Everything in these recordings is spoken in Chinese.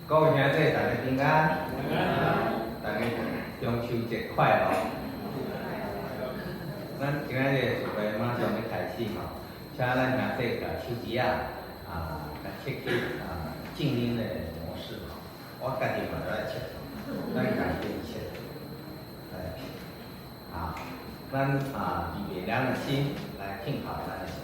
各位兄弟，大家平安，大家中秋节快乐！咱今仔日就会马上要开始吼，请咱兄弟甲手机甲切去静音的模式吼。我家己嘛都来切，咱家己切，咱预备两个心来听好咱的上帝。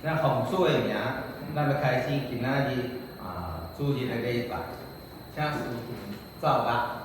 咱奉主的名，咱要开始今仔日主日的礼拜，请事情照办。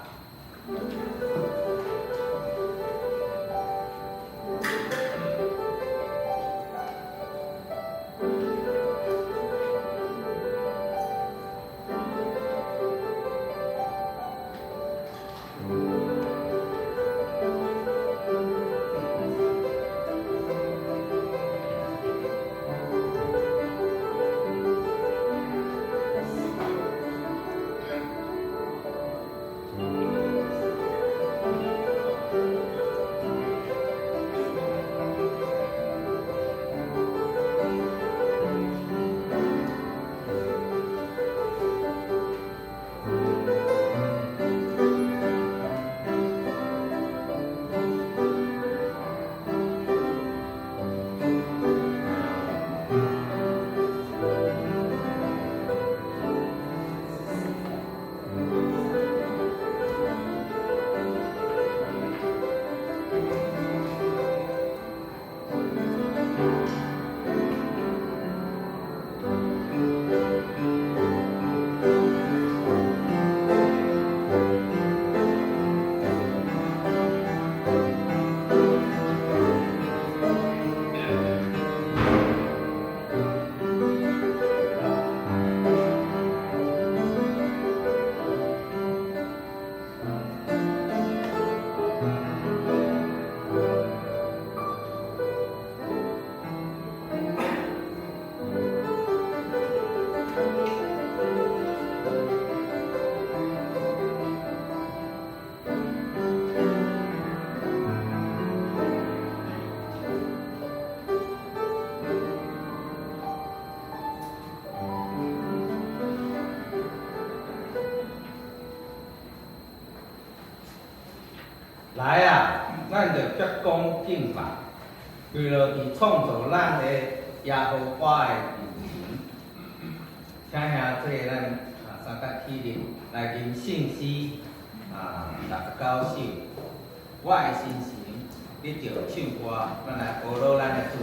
来咱就鞠躬敬拜，为了伫创造咱的耶和华的面前，请兄弟咱三角起立来念圣诗69首。我的心神，你就唱歌，咱来保罗咱的主。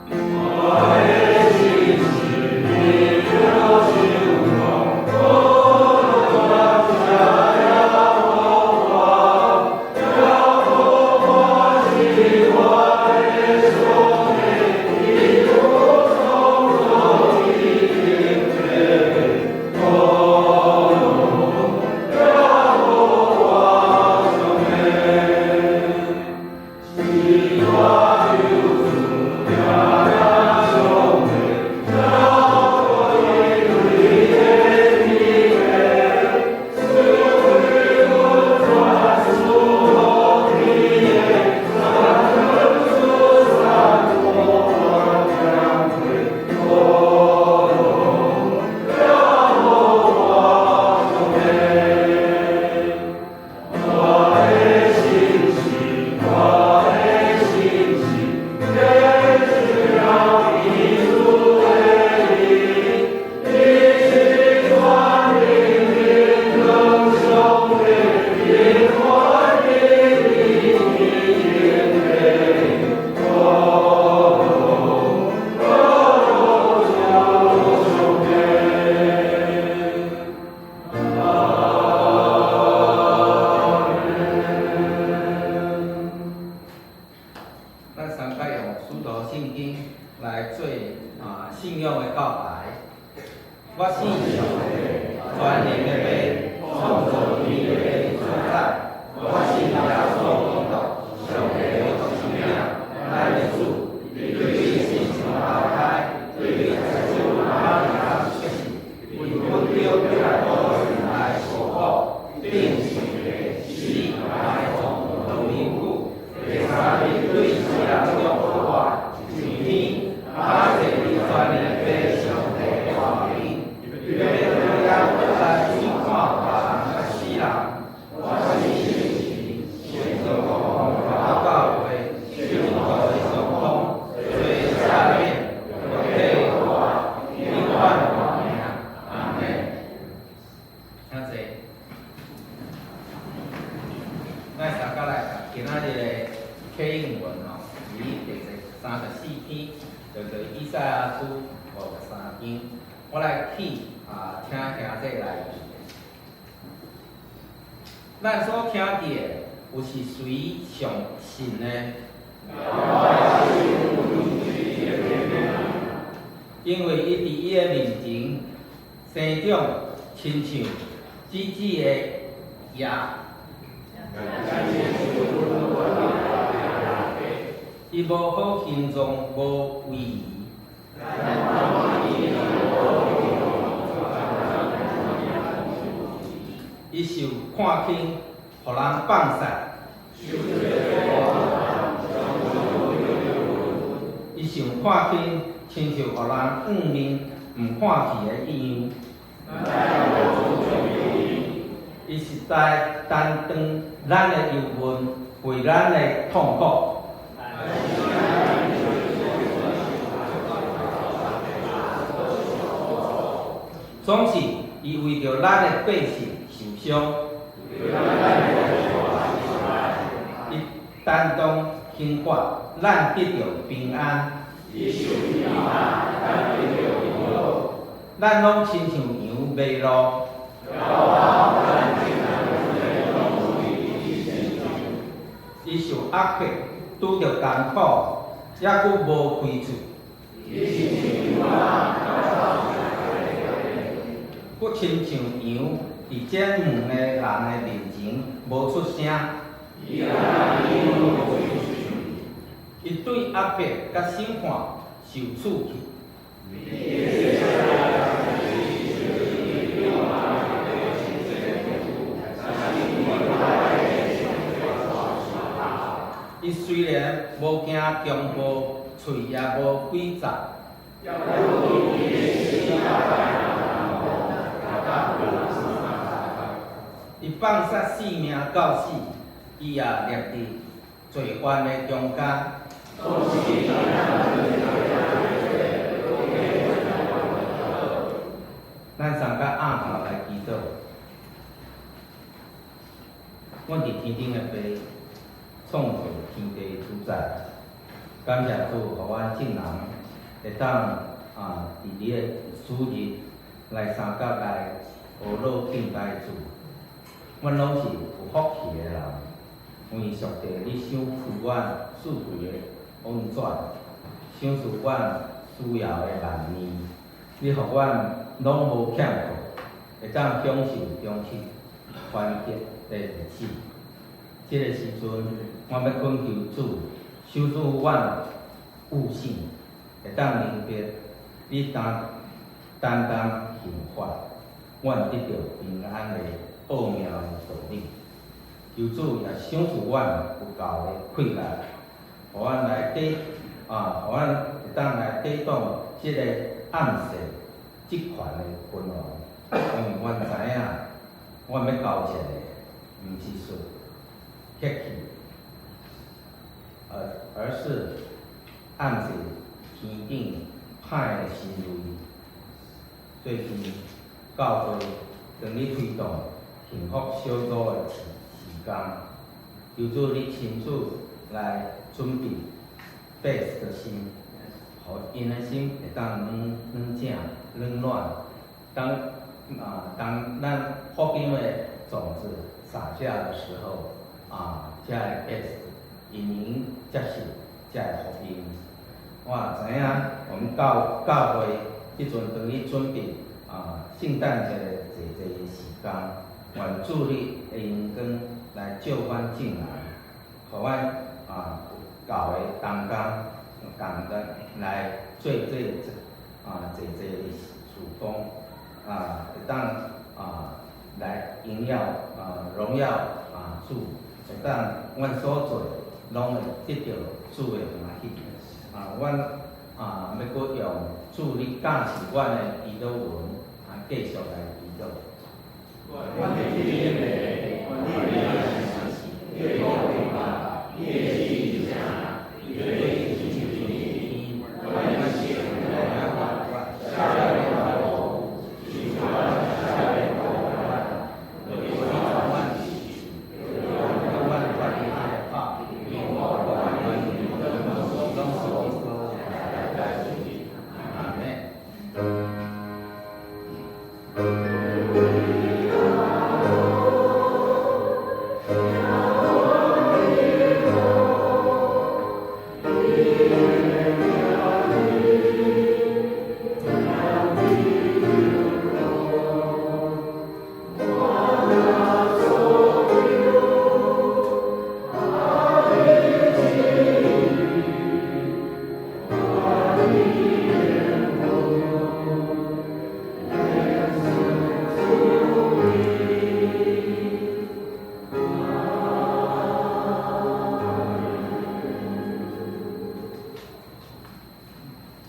我的心是你的心中。我是上帝，全能的父，创造天地的所在。我是耶稣基督，上帝的生命，咱的主，你对是上头胎，对在主哪里啊出世，为本着对来多人来受苦，并是死来从道灵故，第三日对死人中活活，上天，阿这里全能的上帝话语，预备了要来主看人甲死人，我是。教会宣告的上空，最下面我配我永远我命。阿门。听者，咱大家来读今仔日的启应文吼，是第34篇，叫做以赛亚书53篇。我来请听者来读。咱所听见的。有是谁上信呢？因为伊伫伊的面前生长，亲像子子的叶，伊无好形状，无位移。伊受看轻，互人放散。伊想看轻，亲像互人暗面毋看去的意样。伊实在担当咱的忧闷，为咱的痛苦。总是伊为着咱的百姓受伤。担当轻快，咱得到平安。咱拢亲像羊迷路，伊受压迫，拄着艰苦，抑佫无开喙。佫亲像羊伫剪门的人的面前无出声。伊对压迫甲审判受处去。伊虽然无惊中暴，喙也无鬼杂。伊放杀性命到死。伊也立伫罪犯的中间。咱三甲暗头来祈祷。阮伫天顶的爸，创造天地主宰，感谢主，互阮众人会当伫你的主日来三甲来学老敬拜主。阮拢是有福气的人。为上帝，你赏赐阮四季的温转，赏赐阮需要的万年，你互阮拢无欠缺，会当享受中气团结的日子。这个时阵，我要恳求主，赏赐阮悟性，会当明白你担当刑罚，阮得到平安的奥妙的道理。求主也赏赐阮有够的气力，互阮来互阮会当来抵挡即个暗势集权的混乱。因为阮知影，阮要交出的，毋是说客气，而是暗示天顶派的神类。最近教会正咧推动幸福小组的时间，求主你亲自来准备best的心，互因的心会当软正软软。当咱福音的种子撒下的时候，才会 best 因因接受才会福音。我知影我们教会即阵当咧准备圣诞节的这时间，愿主你的阳光来照阮进来，互阮有够的同工来做这事工会当来荣耀主，会当阮所做拢会得到主的欢喜。阮要搁用主你教示阮的祈祷文继续来祈祷。万天之美，万天相喜，月光明白，夜气之下，月气之地，万天喜乐万，下边万红，喜欢下边万，有万喜，有万万的法，有万万的拢是基督来主的，阿门。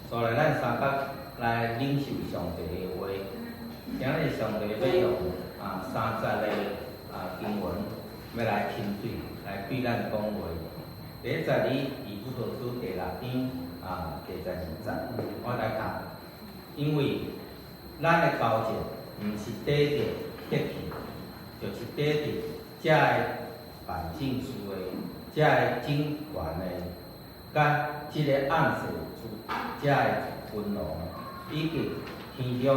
所以咱三角来领受上帝的话，今日上帝要用30个经文要来亲嘴，来对咱讲话。第12以弗所书第6章第12节，我来读。因为咱的交情毋是底着血气，就是底着这个万正事的、这个政权的，甲这个暗世主，这个君王，以及天上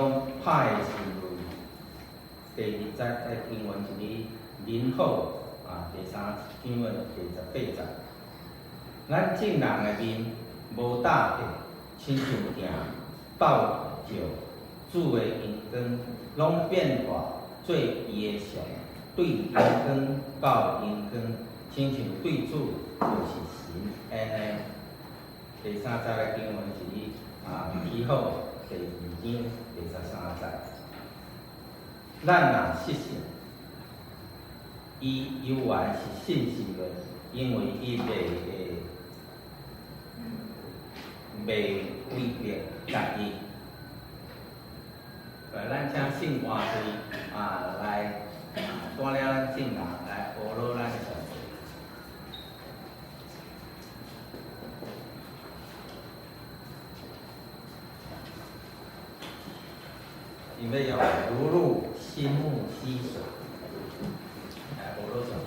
派的神类。第20节经文一个民好第3章的第18节。咱正人的面无大撇，亲像镜照照主的阳光，拢变化做伊的像，对阳光到阳光，亲像对主就是神安尼。第3节的经文是起好第2章第13节。咱若失信，伊犹原是信实的，因为伊袂违背家己。咱请圣活队来带领咱圣人来学习咱的上帝。因为要如入心目溪水，来学习上帝。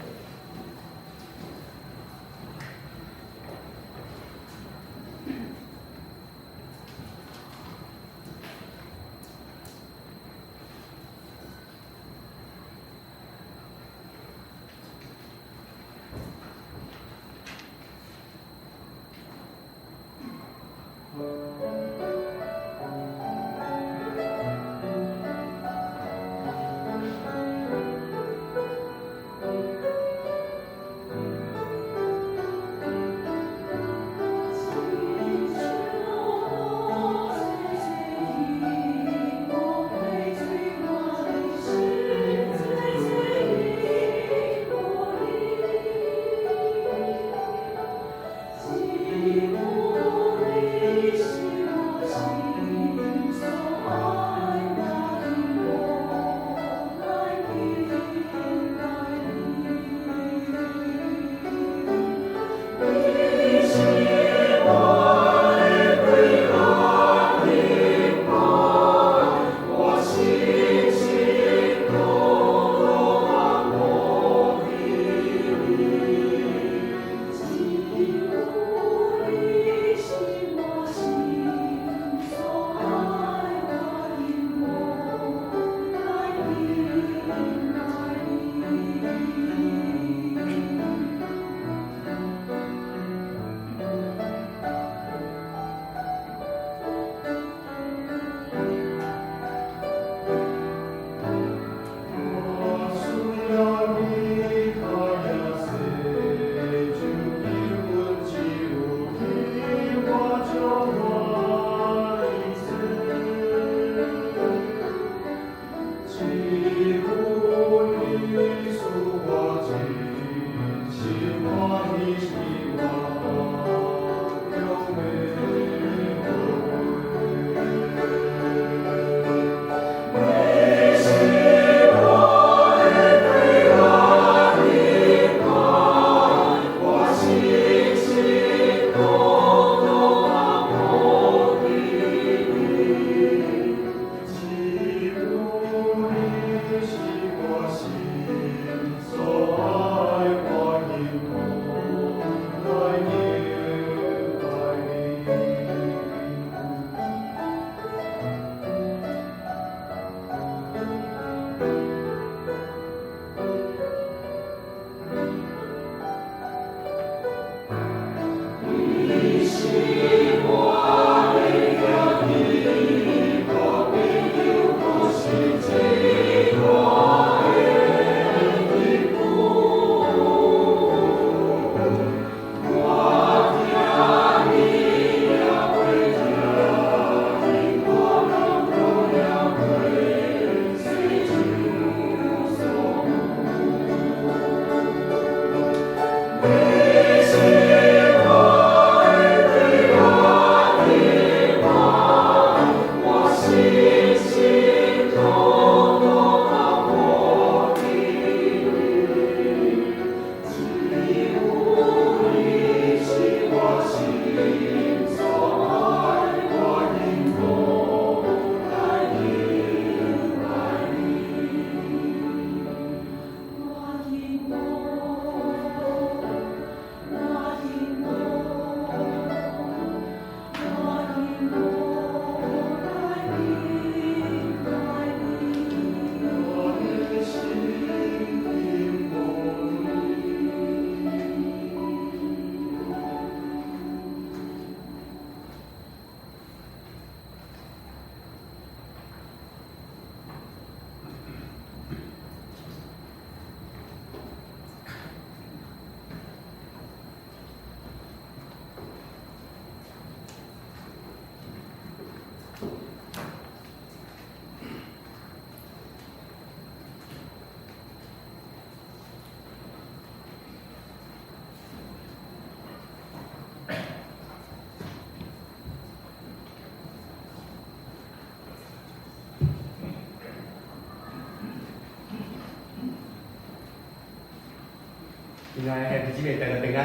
亲爱的弟兄姊妹，大家平安。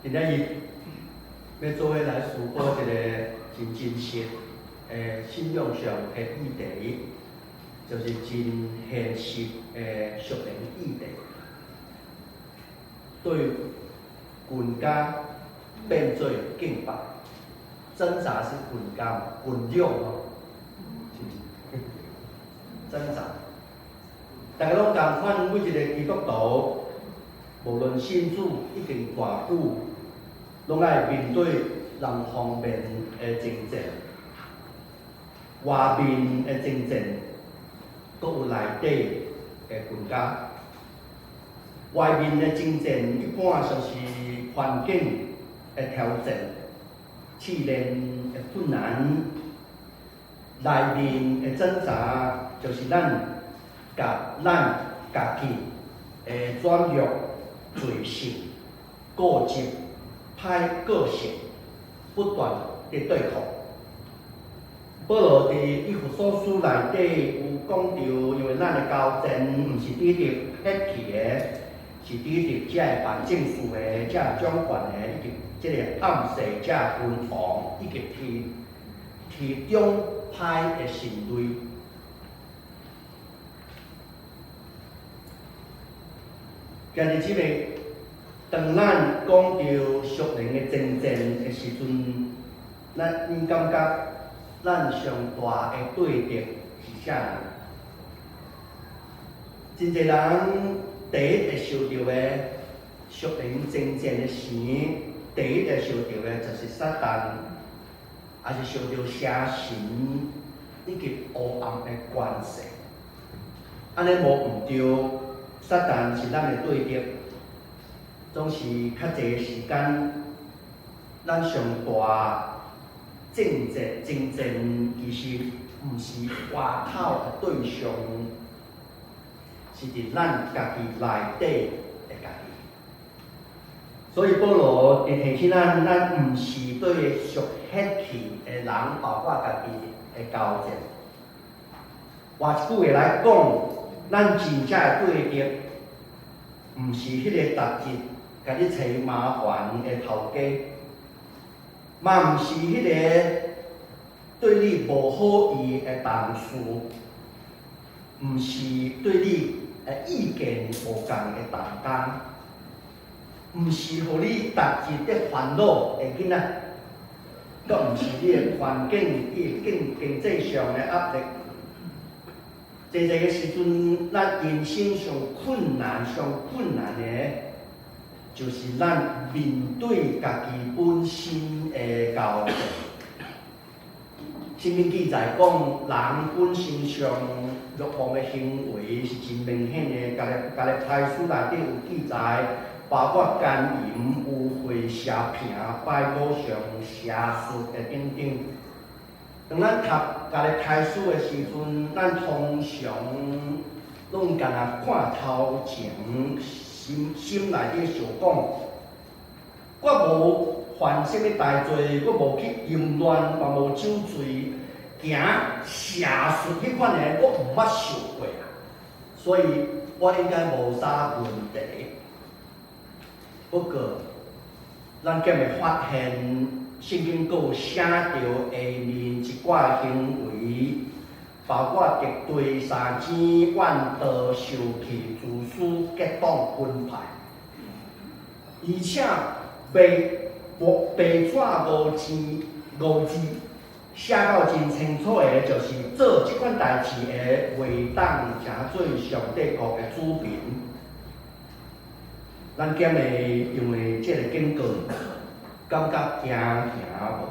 今仔日要做伙来思考一个真真实信仰上的议题，就是真现实的属灵议题，对国家变做敬拜，挣扎是国家滚量哦。挣扎，大家拢共款，每一个基督徒，无论信主已经偌久，拢爱面对人方面的征战，外面的征战，搁有内底的国家。外面的征战一般就是环境的挑战、试炼的困难。内面的挣扎，就是咱家己的软弱、罪性、固执、歹个性，不断地对抗。保罗伫以弗所书内底有讲到，因为咱的交战毋是抵着血气的，是抵着这办政府的、这掌权的，以及这个暗世这君王，以及其中歹的神类。今日姊妹，当咱讲到属灵的征战的时阵，咱感觉咱上大的对敌是啥人？真侪人第一个受到的属灵征战的时，第一个受到的就是撒旦。也是受到邪神以及黑暗的关系，安尼无毋对。撒旦是咱的对敌，总是较侪时间，咱上大征战，其实毋是外口的对象，是伫咱家己内底的家己。所以保罗会提醒咱毋是对属血气的人，包括家己的交战。换一句话来讲，咱真正的对敌，毋是迄个逐日甲你找麻烦的头家，嘛毋是迄个对你无好意的同事，毋是对你意见无共的同工，毋是互你逐日咧烦恼的囡仔，阁毋是你的环境、你的经济上的压力。侪个时阵，咱人生上困难的，就是咱面对家己本身的交战。圣经记载讲，人本身上欲望的行为是真明显的。加勒太书内底有记载，包括奸淫、污秽、邪骗、拜偶像、邪术的等等。当咱读加勒太书的时阵，咱通常拢干那看头前，心内底想讲，我无犯什么大罪，我无去淫乱，嘛无酒醉，行邪术迄款的，我毋捌受过啊，所以我应该无啥问题。不过，咱竟会发现。圣经阁有写着下面一寡行为，包括敌对、杀钱、怨道、受气、自私、结党、分派，而且白纸五字写到真清楚的，就是做这款代志的，会当成做上帝国的子民。咱今日用的这个警告。感觉惊无？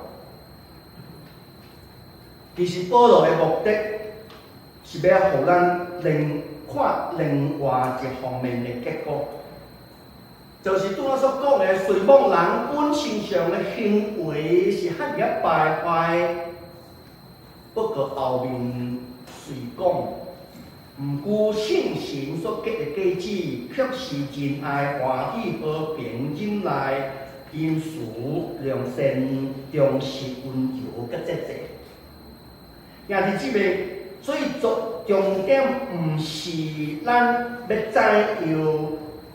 其实保罗的目的是要互咱看另外一方面的结果，就是拄仔所讲的，随望人本身上的行为是遐尔败坏，不过后面随讲，毋顾圣神所结的果子，却是真爱、欢喜、和平、忍耐。因慈、良善、忠实、温柔，甲节制。兄弟姊妹，所以重点毋是咱要知要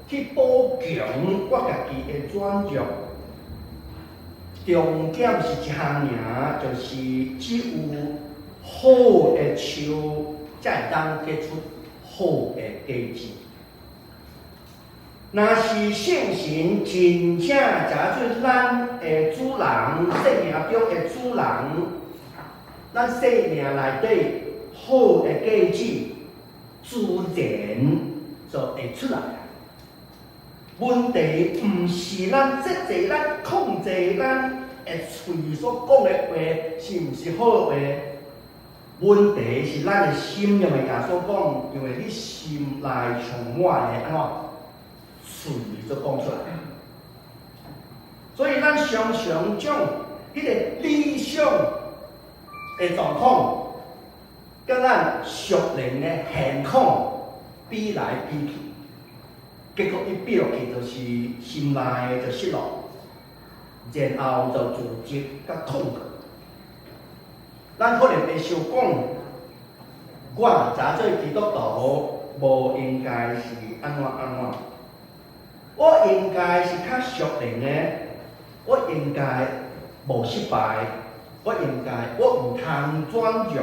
去补强我家己的转弱，重点是一项尔，就是只有好的树才会当结出好的果子。若是圣神真正假做咱的主人，生命中的主人，咱生命内底好的果子，自然就会出来。问题毋是咱节制咱控制咱的嘴所讲的话是毋是好话，问题是咱的心用的甲所讲，因为你心内充满的安怎？嘴就讲出来，所以咱常常将迄个理想的状况，甲咱属灵的现况比来比去，结果一比落去就是心内就失落，然后就自责甲痛苦。咱可能会想讲，我查做基督徒，无应该是安怎安怎。我应该是较属灵的，我应该无失败，我毋通转弱，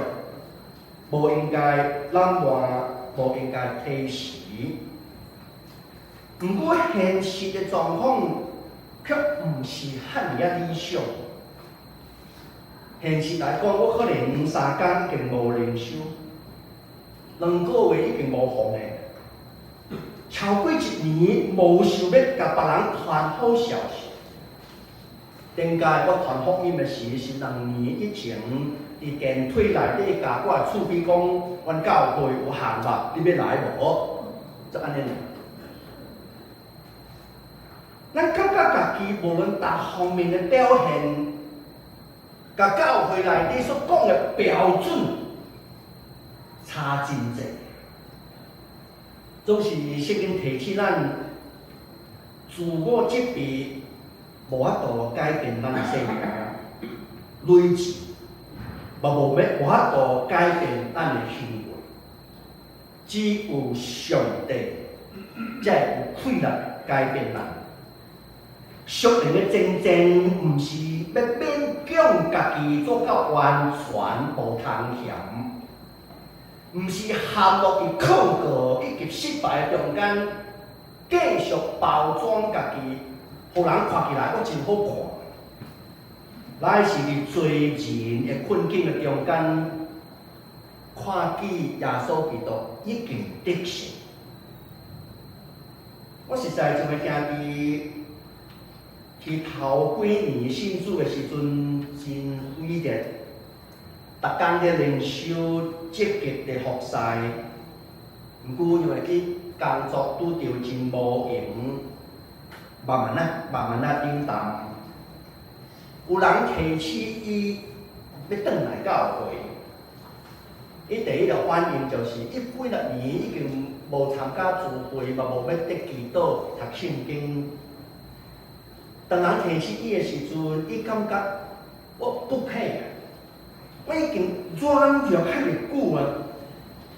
无应该懒惰，无应该推辞。不过现实的状况却毋是遐尔啊理想。现实来讲，我可能2-3天已经无灵修，2个月已经无风的。超过1年，无想要甲别人传好消息。顶届我传福音的时是2年以前，伫电梯内底甲我厝边讲，阮教会有项目，你要来无？就安尼。咱感觉家己无论各方面的表现，甲教会内底所讲的标准差真济。总是圣经提起咱自我责备，无法度改变咱的生命，累积，无法度改变咱的行为。只有上帝才有气力改变咱。属灵的真正，毋是要勉强家己做到完全无通嫌。毋是陷落伫考过以及失败中间，继续包装家己，互人看起来我真好看。乃是伫罪人的困境的中间，看见耶稣基督已经得胜。我实在就会兄弟，去头几年信主的时阵，真伟烈。逐工咧灵修，积极咧服侍，毋过因为去工作拄着真无闲，慢慢冷淡。有人提起伊要转来教会，伊第一个反应就是伊几十年已经无参加聚会，嘛无要得祈祷、读圣经。当人提起伊的时阵，伊感觉我不配。我已经软弱遐尼久啊，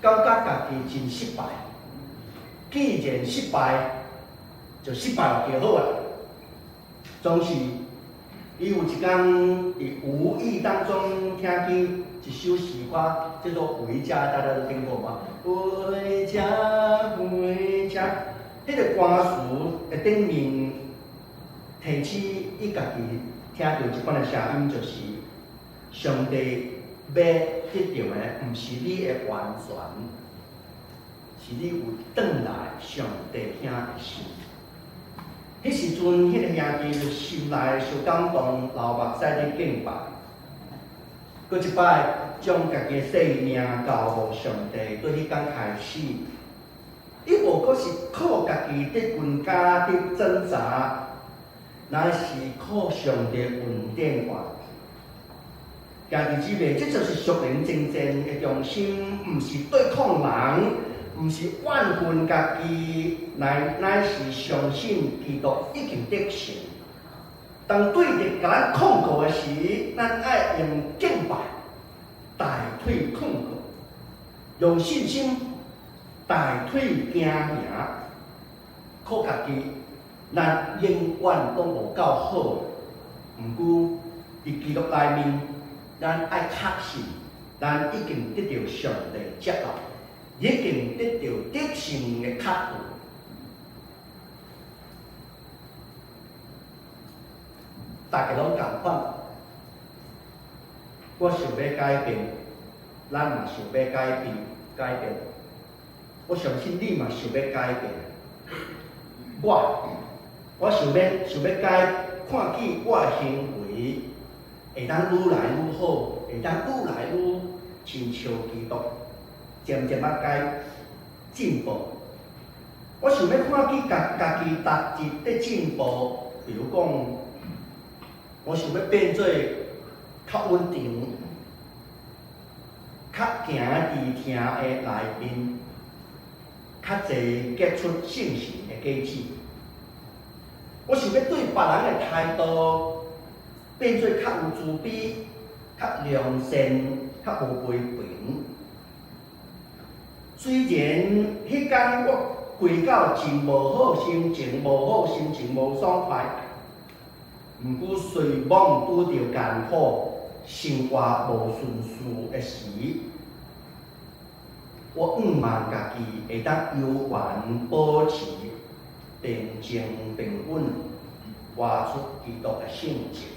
感觉家己真失败。既然失败，就失败了就好啊。总是，伊有一天伫无意当中听见一首诗歌，叫做《回家》，大家都听过吗？回家，回家。迄个歌词的顶面提起伊家己听到一款的声音，就是上帝。要得到的，毋是你的完全，是你有转来上帝听的心。迄时阵，迄个兄弟就心内受感动，流目屎咧敬拜。搁一摆，将家己的生命交互上帝，对迄天开始，伊无搁是靠家己伫阮家伫挣扎，乃是靠上帝恩典援。兄弟姊妹，这就是属灵真正的重心，毋是对抗人，毋是怨恨家己，乃是相信基督已经得胜。当对着甲咱控告的时，咱爱用敬拜大腿困过，用信心大腿行行，靠家己，咱永远都无够好。毋过伫基督内面，咱爱确信，咱已经得到上帝接纳，已经得到得胜的确据。大家拢共款，我想要改变，咱嘛想要改变。我相信你嘛想要改变。我想要看见我的行为会当愈来愈好，会当愈来愈亲像基督，渐渐改进步。我想要看见家己逐日在进步，比如讲，我想要变做较稳定、较行伫听的内面，较侪结出圣神的果子。我想要对别人的态度变做较有慈悲、较良善、较无批评。虽然迄天我归到真无好心情、无爽快，毋过随往拄着艰苦、生活无顺遂的时，我毋望家己会当永远保持平静平稳，活出基督的性情。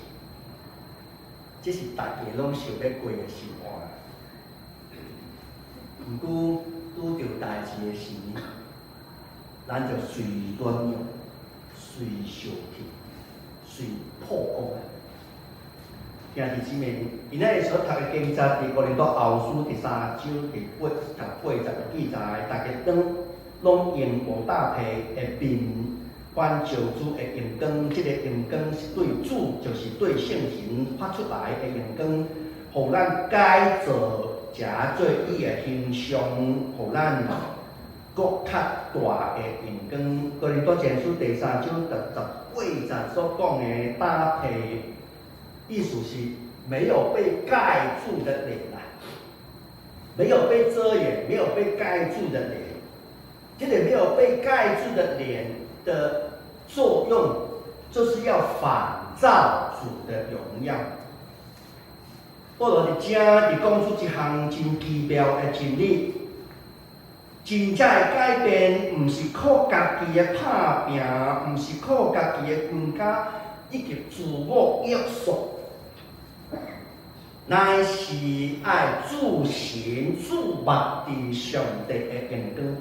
这是大家拢想要过的生活。毋过拄着代志的时，咱就随软弱、随受气、随破功。兄弟姊妹，今仔日所读的经节伫哥林多后书第3章第80的记载，大家拢用无搭配的面反照主的阳光，这个阳光是对主，就是对圣神发出来的阳光，互咱改造成做伊的形象，互咱更较大的阳光。哥林多前书第3章第18节所讲的搭配，意思是没有被盖住的脸啊，没有被遮掩、没有被盖住的脸。这个没有被盖住的脸的作用，就是要反照主的荣耀。保罗伫这里讲出一项真奇妙的真理：真正的改变，毋是靠家己的打拼，毋是靠家己的关家以及自我约束，乃是爱自行注目伫上帝的阳光。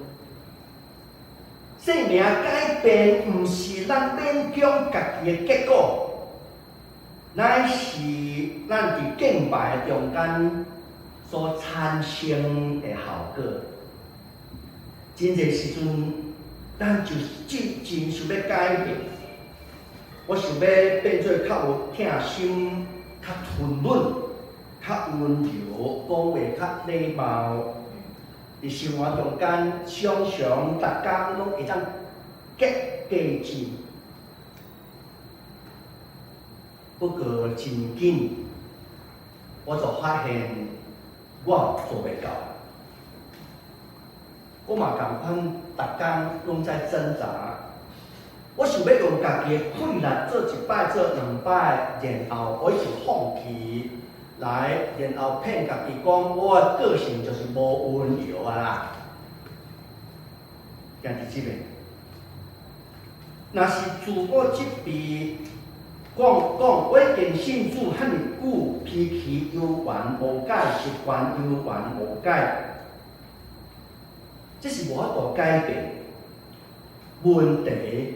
生命改变，毋是咱勉强家己的结果，乃是咱伫敬拜的中间所产生的效果。真侪时阵，咱就是真想要改变。我想要变做较有疼心、较吞润、较温柔，讲话较礼貌。伫生活中间，常常逐工拢会当结家子。不过真紧，我就发现我做袂到。我嘛共款，逐工拢在挣扎。我想要用家己的困难做一摆、做两摆，然后我就放弃。然后骗家己讲，我的个性就是无温柔啊啦。兄弟姊妹，若是自我这边讲，我已经信主遐尼久，脾气犹原无改，习惯犹原无改，这是无法度改变。问题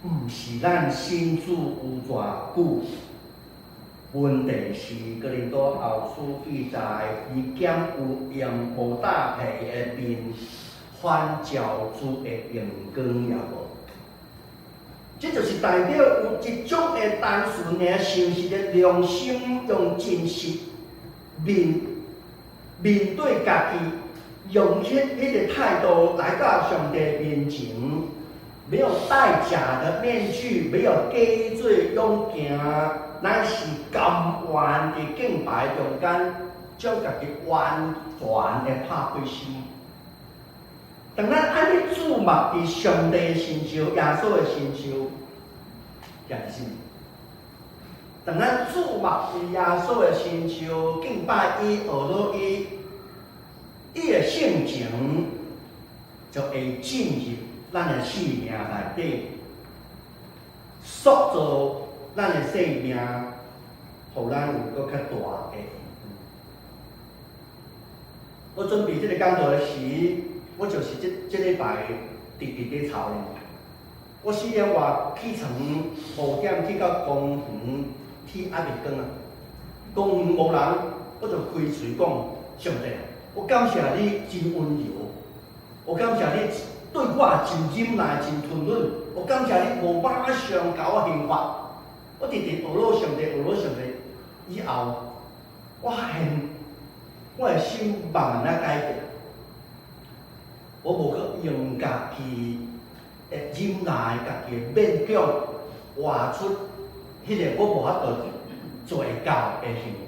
毋是咱信主有偌久。问题是哥林多后书记载，伊减有用无搭配的面反照主的阳光也无。这就是代表有一种的单纯的、诚实的良心，用真实面对家己，用迄个态度来到上帝面前，没有戴假的面具，没有假做勇行。乃是甘愿伫敬拜中间，将家己完全的拍开心。当咱安尼注目伫上帝的身上、耶稣的身上，也是啥物？当咱注目伫耶稣的身上，敬拜伊、学到伊的性情，就会进入咱的生命内底，塑造咱的生命，互咱有搁较大的。我准备这个讲道的时，我就是这礼拜直咧操练。我4点外起床，5点去到公园，天还袂光啊。公园无人，我就开嘴讲：上帝，我感谢你真温柔，我感谢你对我真忍耐、真吞忍，我感谢你无马上甲我刑罚。我直直学了上帝，学了上帝以后，我发现我的心慢慢改变。我无去用家己的忍耐、家己的勉强活出迄个我无法度做到的行为。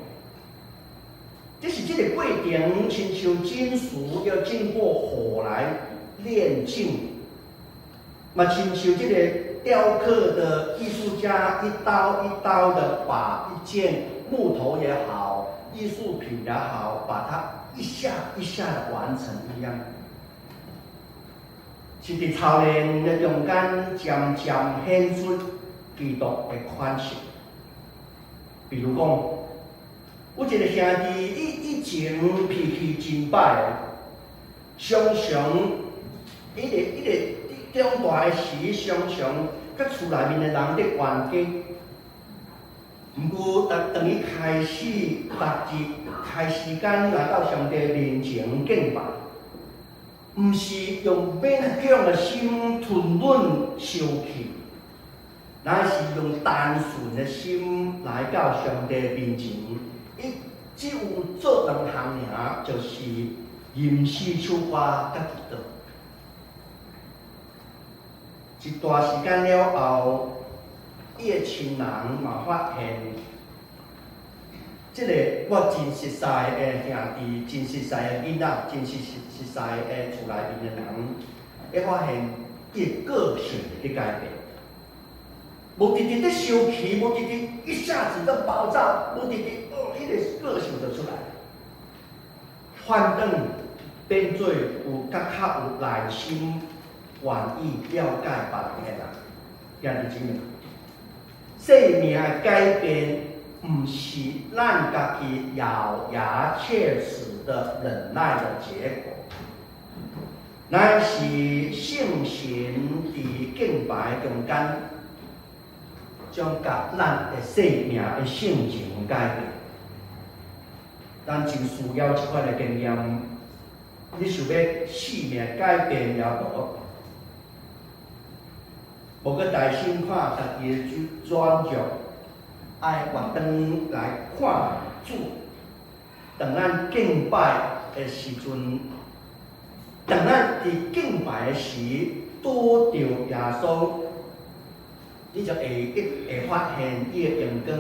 这是这个过程，亲像金属要经过火来炼净，嘛亲像这个雕刻的艺术家一刀一刀的把一件木头也好、艺术品也好，把它一下一下的完成一样。是伫操练的中间，渐渐显出基督的款式。比如讲，有一个兄弟，以前脾气真歹，常常迄个长大的时，常常甲厝内面的人伫冤家。毋过，当伊开始逐日开时间来到上帝面前敬拜。毋是用勉强的心吞忍受气，乃是用单纯的心来到上帝面前。伊只有做2项尔，就是吟诗唱歌甲祈祷。一段时间了后，伊的亲人嘛发现，这个我真实在的兄弟，真实在的囡仔，真实在的厝内面的人，会发现伊的个性在改变。无直直在生气，无直直一下子就爆炸，无直直迄个个性就出来。反转变做有较有耐心、愿意了解别人的人，兄弟姊妹，生命的改变。毋是咱家己咬牙切齿的忍耐的结果，乃是圣神伫敬拜中间，将甲咱的生命的性情改变。咱真需要这款的经验。你想要生命改变了无？无去耐心看家己的软弱。爱活灯来看主，当咱敬拜的时阵，当咱伫敬拜的时拄着耶稣，你就会发现伊的阳光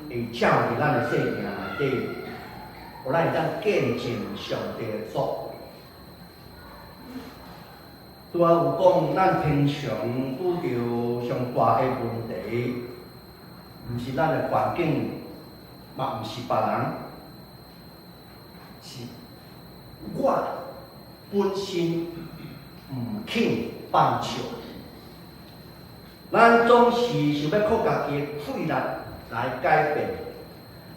会照伫咱的生命内底，互咱会当见证上帝的作为。拄仔有讲，咱平常拄着上大的问题。毋是咱的环境，嘛毋是别人，是我本身毋肯放手。咱总是想要靠家己的气力来改变，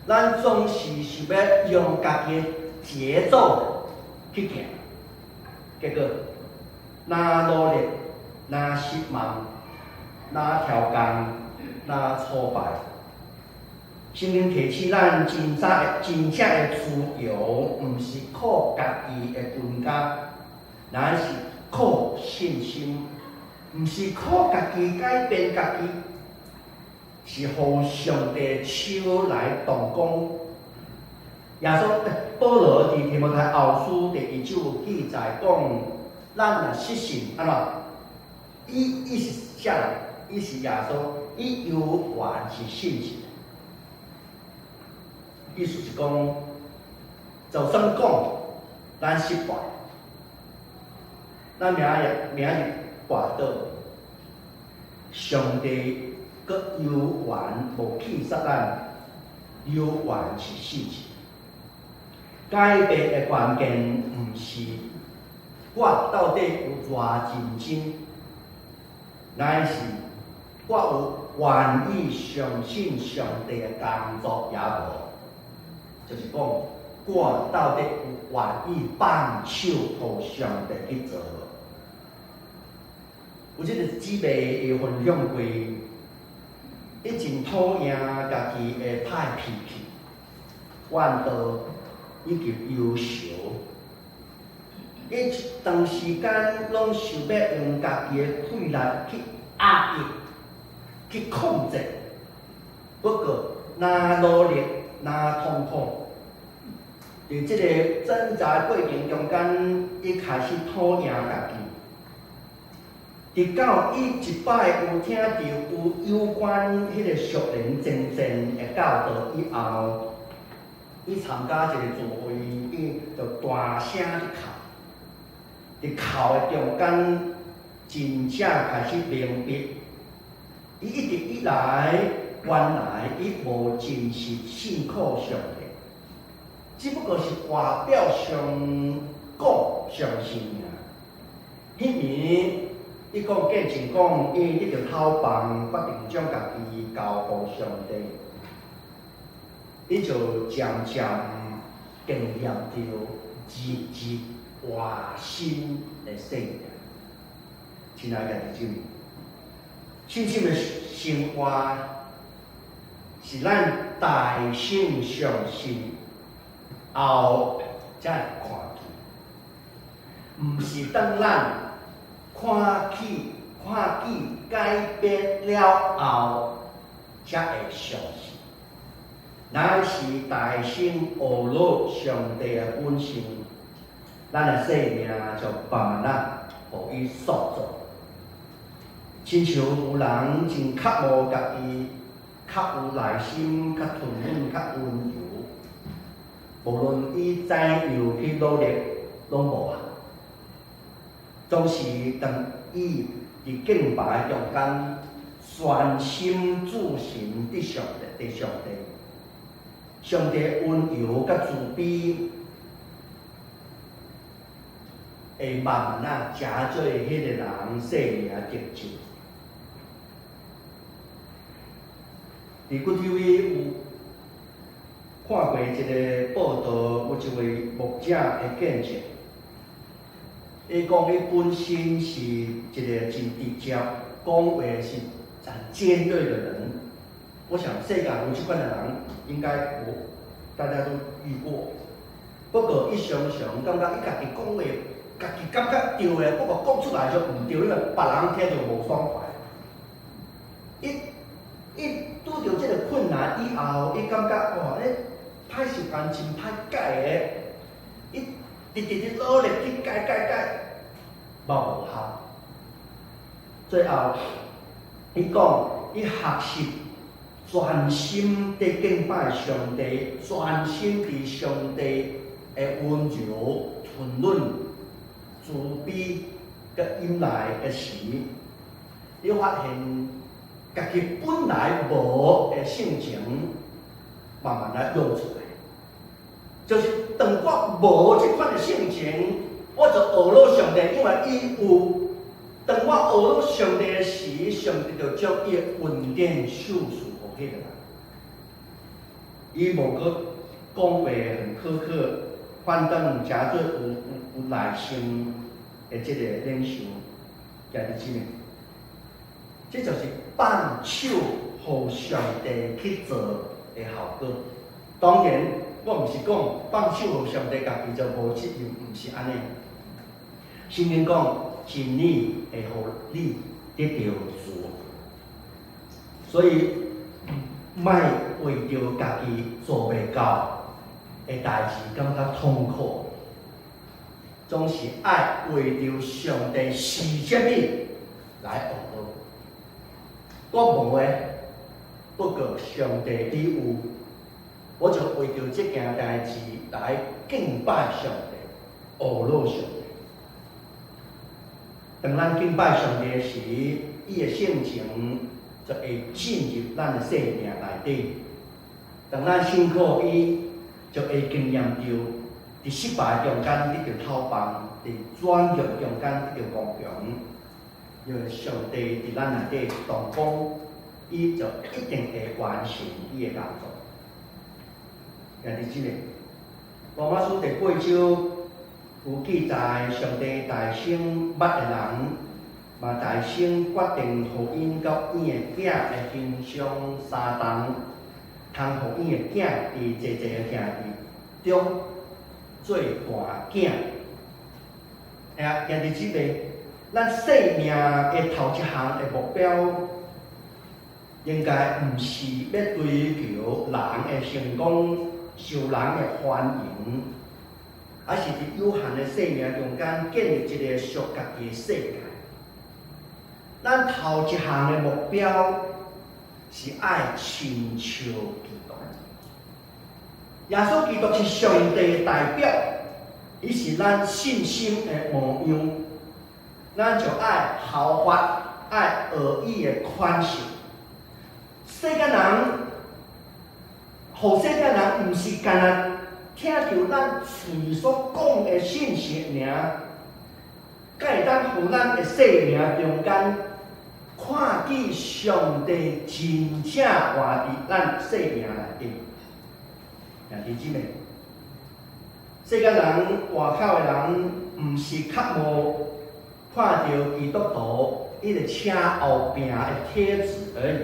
咱总是想要用家己的节奏去行，结果哪努力，哪失望，哪挑工。那挫败，圣灵提醒咱真正的自由，毋是靠家己的分家，乃是靠信心，毋是靠家己改变家己，是互上帝手来动工。耶稣保罗伫提摩太后书第1章有记载讲，咱若失信安怎？伊是啥人？伊是耶稣。伊有原是信心，意思是讲，就算讲咱失败，咱明日跋倒，上帝阁有缘无去杀咱，有缘是事情。改变的关键毋是我到底有偌认真，乃是我有愿意相信上帝的工作也无，就是讲我到底有愿意放手互上帝去做无。有即个姊妹会分享过，伊真讨厌家己的歹脾气，怨道以及忧愁。伊一长时间拢想要用家己的气力去压抑、去控制，不过哪努力哪痛苦。伫即个挣扎过程中间，伊开始讨厌家己。直到伊一摆有听到有关迄个属灵真正的教导以后，伊参加一个聚会，伊就大声去哭。伫哭的中间，真正开始明白，伊一直以来原来伊无真实信靠上帝，只不过是外表上讲相信尔。迄年。伊讲见前讲，伊一直偷放，决定将家己交互上帝，伊就渐渐经验到日日活新的生命。亲爱的弟兄，信心的生活是咱大信相信后才会看见，毋是当咱。看起改变了后，才会相信。乃是大心学落上帝的本性，咱的生命就慢慢互伊塑造。亲像有人真较无家己，较有耐心，较纯稳，较温柔。无论伊怎样去努力，拢无效。总是当伊伫敬拜中间全心注神伫上帝，上帝温柔甲慈悲，会慢慢加做迄个人生命的成就。伫骨 TV 有看过一个报道，有一位牧者的见证。伊讲，伊本身是一个真直接，讲话是很尖锐的人。我想世界有这款的人，应该大家都遇过。不过，伊常常感觉伊家己讲话，家己感觉对的，不过讲出来就唔对，因为别人听就无爽快。伊拄着这个困难以后，伊感觉哇，歹习惯真歹改的。伊直努力去改，无效。最后，伊讲，伊学习专心地敬拜上帝，专心伫上帝的温柔、纯润、慈悲甲引来的时，伊发现家己本来无的性情，慢慢来露出来。就是当我无这款的性情，我就学了上帝，因为伊有。当我学了上帝的时，上帝就将伊的恩典授予互迄个人。伊无阁讲话很苛刻，反倒诚做有耐心的这个领袖，家己姊妹，这就是放手互上帝去做的效果。当然。我毋是讲放手互上帝，家己就无责任，毋是安尼。圣经讲真理会互你得到自由，所以莫为着家己做袂到的代志感觉痛苦，总是爱为着上帝是啥物来学到。我无诶，不过上帝你有。我就为着这件代志来敬拜上帝，学乐上帝。当咱敬拜上帝时，伊的性情就会进入咱的生命内底。当咱信靠伊，就会经验到伫失败中间得到讨帮，伫软弱中间得到光荣。因为上帝伫咱内底动工，伊就一定会完成伊的工作。兄弟姊妹，罗马书第8章有记载，上帝大生捌的人，嘛大生决定互因到因的囝的形象相同，通互因的囝伫济济的兄弟中做大囝。兄弟姊妹，咱生命的头一项的目标，应该毋是要追求人的成功、受人的欢迎，而是伫有限的生命中间建立一个属家己的世界。咱头一项的目标是爱亲像基督。耶稣基督是上帝的代表，伊是咱信心的模样。咱就爱效法，爱学伊的款式。世间人，互世间人毋是干那听到咱嘴所讲的信息尔，才会当互咱的生命中间看见上帝真正活伫咱生命内底。兄弟姊妹，世间人外口的人，毋是较无看到基督徒伊个车后壁的贴纸而已，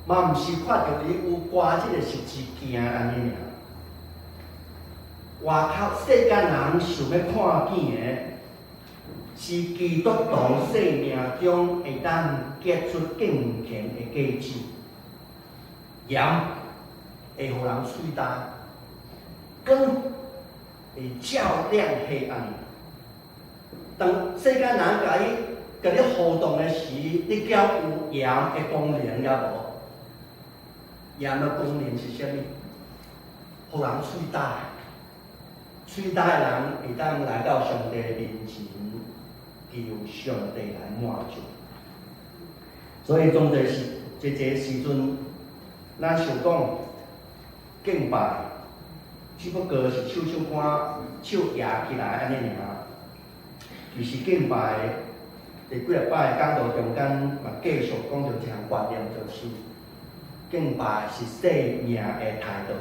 嘛毋是看到伊有挂即个十字架安尼尔。外口世间人想要看见的，是基督徒生命中会当结出敬虔的果子，盐会互人喙焦，光会照亮黑暗。当世间人甲你互动的时，你叫有盐的功能也无？盐的功能是啥物？互人喙焦，喙焦的人会当来到上帝面前，求上帝来满足。所以总在是这个时阵，咱想讲敬拜，只不过是唱唱歌、手摇起来安尼尔。其实敬拜伫几礼拜的讲道中间，嘛继续讲到一项观念，就是敬拜是生命的态度，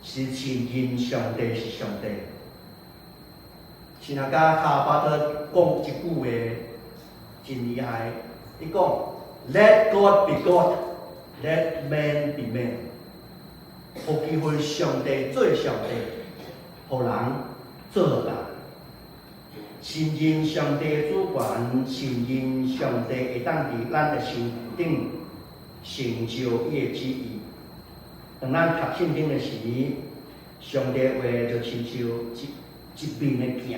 是承认上帝是上帝。是那甲哈巴特讲一句话真厉害，伊讲 Let God be God, let man be man。互机会上帝做上帝，互人做人。承认上帝的主权，承认上帝会当伫咱的身顶成就伊的旨意。当咱读圣经的时，上帝的话就亲像一面的镜，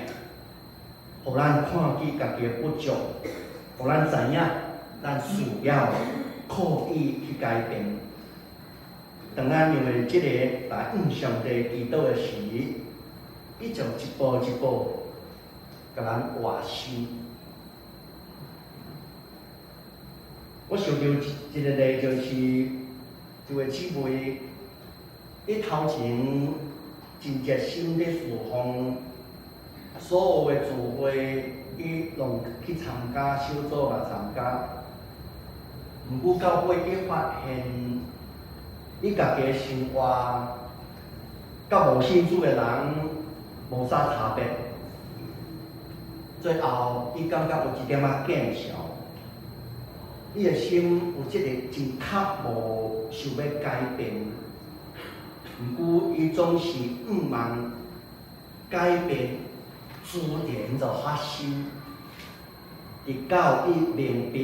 互咱看见家己的不足，互咱知影咱需要刻意去改变。当咱因为这个来向上帝祈祷的时，伊就一步一步甲咱活心。我想到一个例，就是一位姊妹，伊头前真热心咧侍奉所有的聚会，伊拢去参加，小组嘛参加。毋过到尾，伊发现伊家己的生活甲无信主的人无啥差别。最后，伊感觉有一点仔见笑，伊的心有即个真较无想要改变。毋过，伊总是毋茫改变，自然就发生。直到伊明白，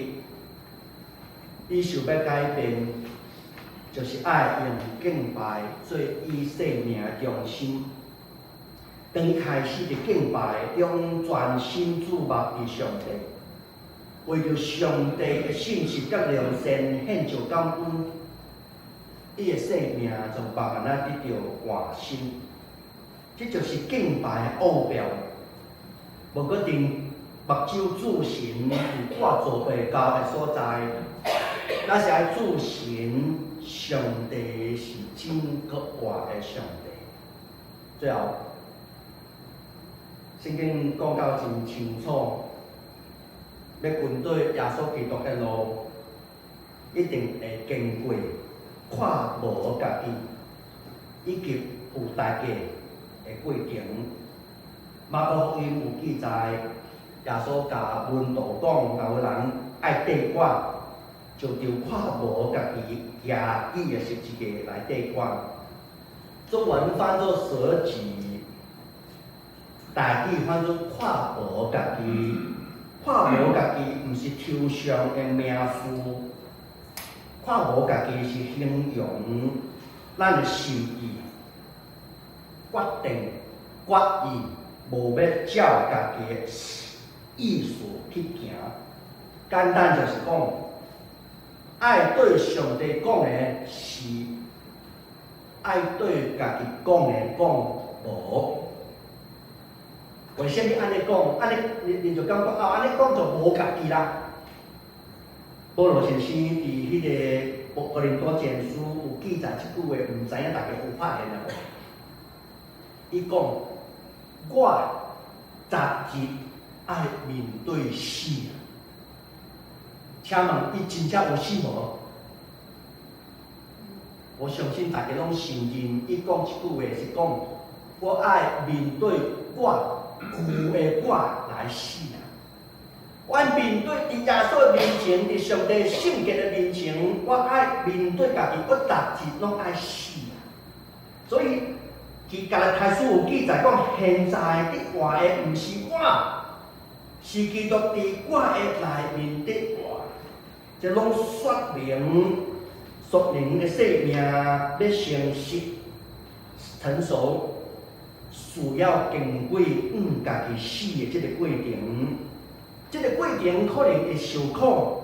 伊想要改变，就是爱用敬拜做伊生命的中心。当伊开始伫敬拜中全心注目伫上帝，为着上帝的信息甲良善献上感恩，伊的生命从慢慢得到换新。这就是敬拜的奥妙。无决定目睭主神有我做袂到的所在，咱是爱主神上帝是真个活的上帝。最后，圣经讲到真清楚，要跟对耶稣基督的路，一定会经过看无家己，以及有代价的过程。马可福音有记载，耶稣甲门徒讲，若有人爱跟我，就着看无家己，亚伊的十字架来跟我。中文翻作舍己，台语翻作看无家己。看无家己，毋是抽象的名词，看无家己是形容咱的心意、决定、决意，无要照家己的意思去行。简单就是讲，爱对上帝讲的是，爱对家己讲的讲无。为什么安尼讲？安尼你就感觉啊，安尼讲就无家己啦。保罗先生伫迄个哥林多前书有记载即句话，毋知影大家有发现无？伊讲我昨日爱面对死，请问伊真正有死无？我相信大家拢承认，伊讲即句话是讲我爱面对我。旧的我来死啊！我爱面对伫耶稣的面前，伫上帝圣洁的面前，我爱面对家己，我逐日拢爱死啊！所以，其加拉太书有记载讲，现在伫活的毋是我，是基督伫我的内面伫活。这拢说明属灵的生命要成熟、成熟。需要经过家己死的这个过程，这个过程可能会受苦，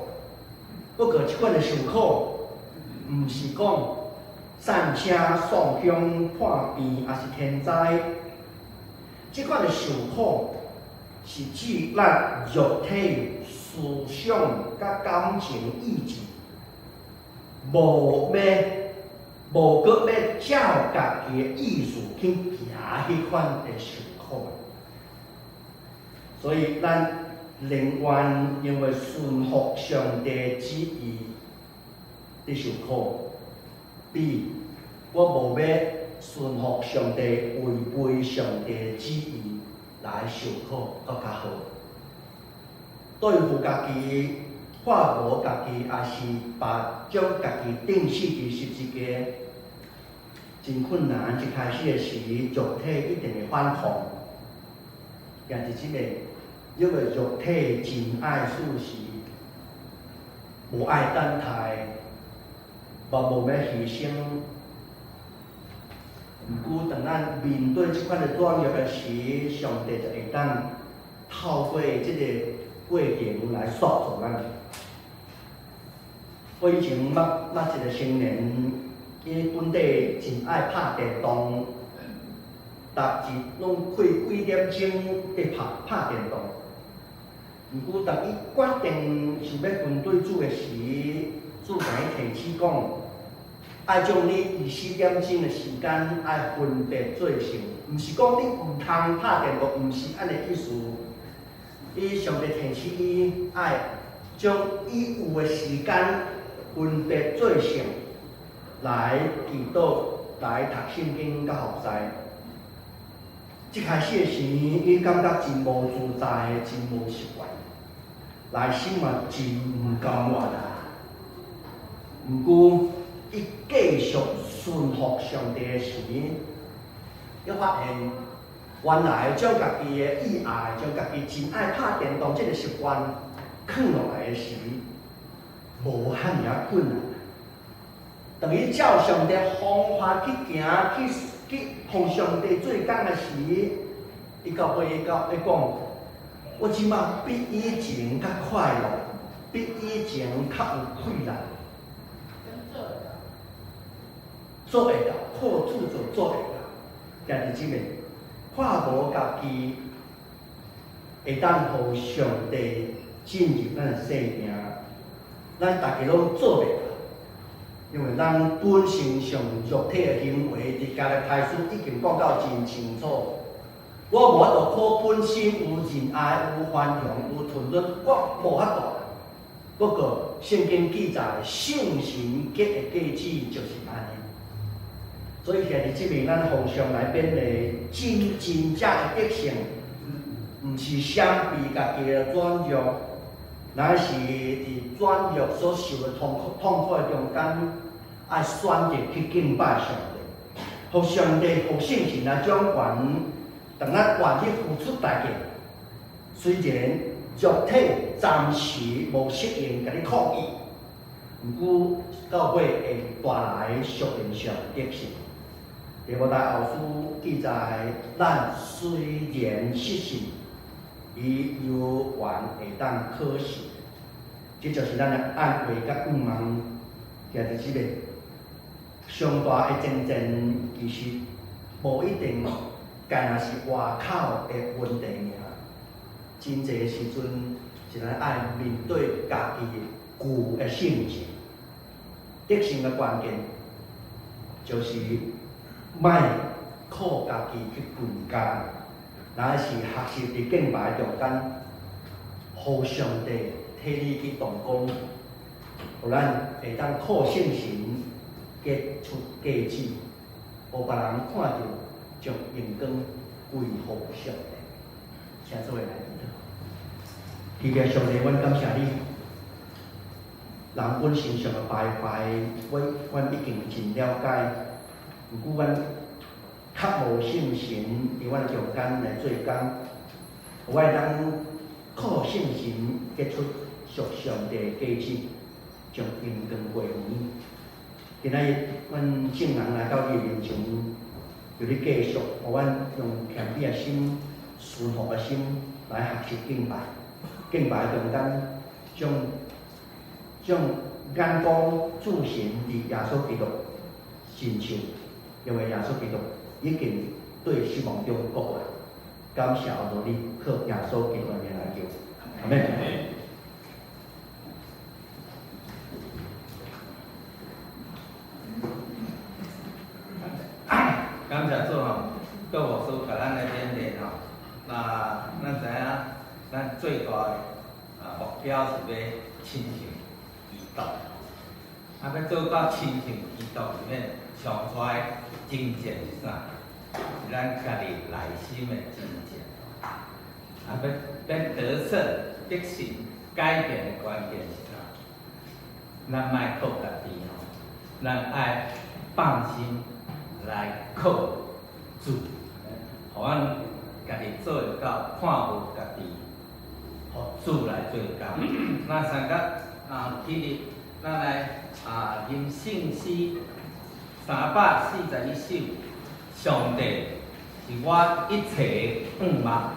不过即款的受苦，毋是讲战车丧凶破病，也是天灾。即款的受苦，是指咱肉体、思想、甲感情、意志，无搁要照家己的意思去行迄款的受苦，所以咱宁愿因为顺服上帝旨意的受苦，比我无要顺服上帝违背上帝旨意来受苦更较好。对付家己。看无家己，也是把将家己钉死伫十字架，真困难。一开始的时，肉体一定会反抗，但是即个因为肉体真爱事实，无爱等待，嘛无要牺牲。毋过，当咱面对即款的软弱的时，上帝就会当透过即个过程来塑造咱。我以前捌一个青年，伊本地真爱拍电动，逐日拢开几点钟去拍电动。毋过，当伊决定想要分队主的时，主甲伊提起讲，爱将你24点钟的时间爱分别做成，毋是讲你毋通拍电动，毋是安尼意思。伊上帝提起伊爱将伊有的时间。分别做成来祈祷、来读圣经、甲学在。一开始的时，伊感觉真无自在，真无习惯，内心嘛真毋甘愿啊。毋过，伊继续顺服上帝的时，伊发现原来将家己的意爱、将家己真爱拍电动这个习惯放落来的时。无遐尔困难，等于照上帝方法去行，去向上帝做工的时，伊到尾伊讲，我即马比以前较快乐，比以前较有气力。做会到，靠主就做会到。但是即个看无家己会当互上帝进入咱的生命，咱大家拢做袂到，因为咱本身上肉体的行为，伫家己台书已经讲到真清楚。我无法度靠本身有仁爱、有宽容、有吞忍，我无法度。不过圣经记载，圣神结的果子就是安尼。所以现在即面，咱互相来勉励，真正的德性，毋是相比家己的软弱，乃是伫软弱所受的痛苦的中间，爱选择去敬拜上帝，互上帝、互圣神来掌权。当咱愿意付出代价，虽然肉体暂时无适应，甲你抗议，毋过到尾会带来属灵上的得胜。提摩太后书记载，咱虽然失信，伊犹原会当可信。这就是咱的安慰甲盼望，其实即个上大的真正，其实无一定。干若是外口的问题尔，真侪时阵是咱爱面对家己旧的性情。得胜的关键就是莫靠家己去分家，乃是学习伫敬拜中间，互上帝替你去动工，互咱会当靠圣神结出果子，互别人看到。将荣光归乎上帝，请诸位来祈祷。天父上帝，阮感谢你，人本身上的败坏，阮已经真了解，毋过阮较无信心，伫阮中间来做工，有爱咱靠信心结出属上帝的果子，将荣光归于。今仔日，阮圣人来到你面前。就你继续，互阮用谦卑的心、顺服的心来学习敬拜。敬拜中间，将眼光注视伫耶稣基督身上，因为耶稣基督已经对失望中国来。感谢我你，靠耶稣基督的名来求，阿门。感谢主吼，各牧师甲咱来勉励吼。那咱知影，咱最大的目标是要亲近基督。要做到亲近基督里面，上出来真正是啥？是咱家己内心的真正。要得胜、得胜、改变的关键是啥？咱莫靠家己吼，咱爱放心。来靠主，互阮家己做会到，看无家己，互主来做工。那三个今日咱来吟圣诗341首，上帝是我一切盼望。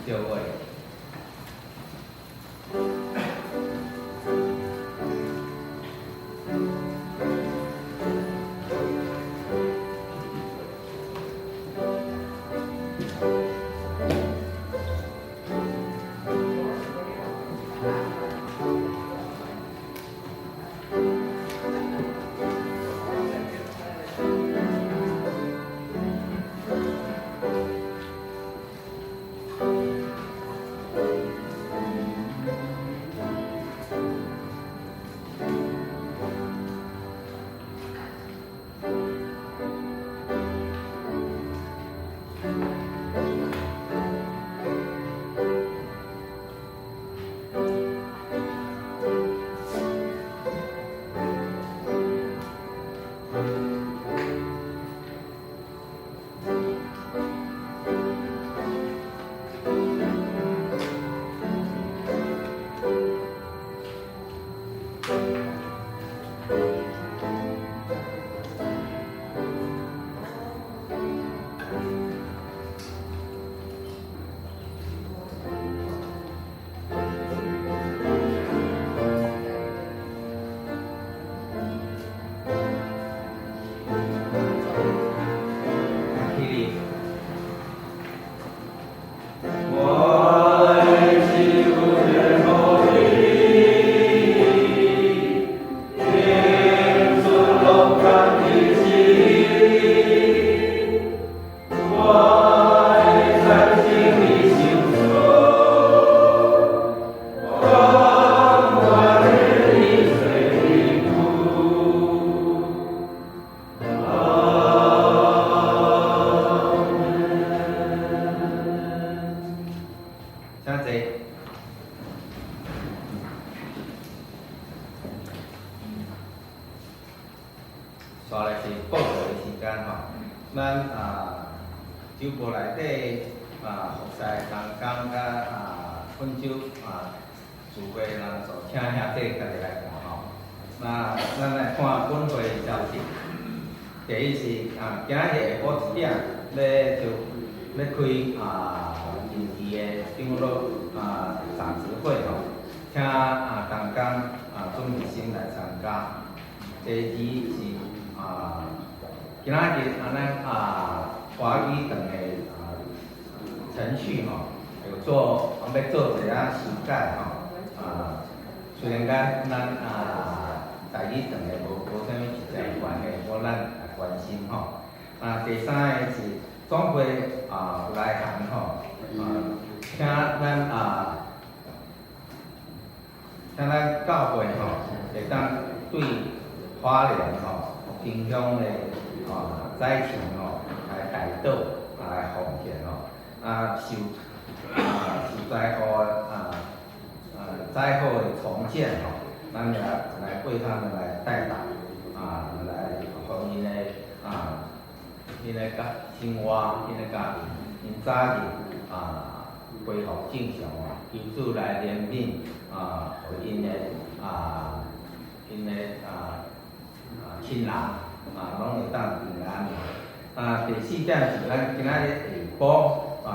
就位。酒部内底服侍同工甲分酒自备人所请兄弟家己来看吼。那咱来看本会消息。第一是今日下晡1点要开任期的长老长执会吼，请同工准备先来参加。第二是今仔日华语堂的程序吼，要做一下修改吼。虽然讲咱台语堂的无啥物实在关系，不过咱也关心吼。第三个是总会有来函吼，请咱教会吼，会当对花莲吼平乡的灾情吼来改道来奉献吼，受灾祸灾后的重建吼，咱来为他们来代祷来互因的因的生活、因的家庭，因早日恢复正常哦，求主来怜悯互因的亲人拢会当平安。第四点是咱今仔日下晡有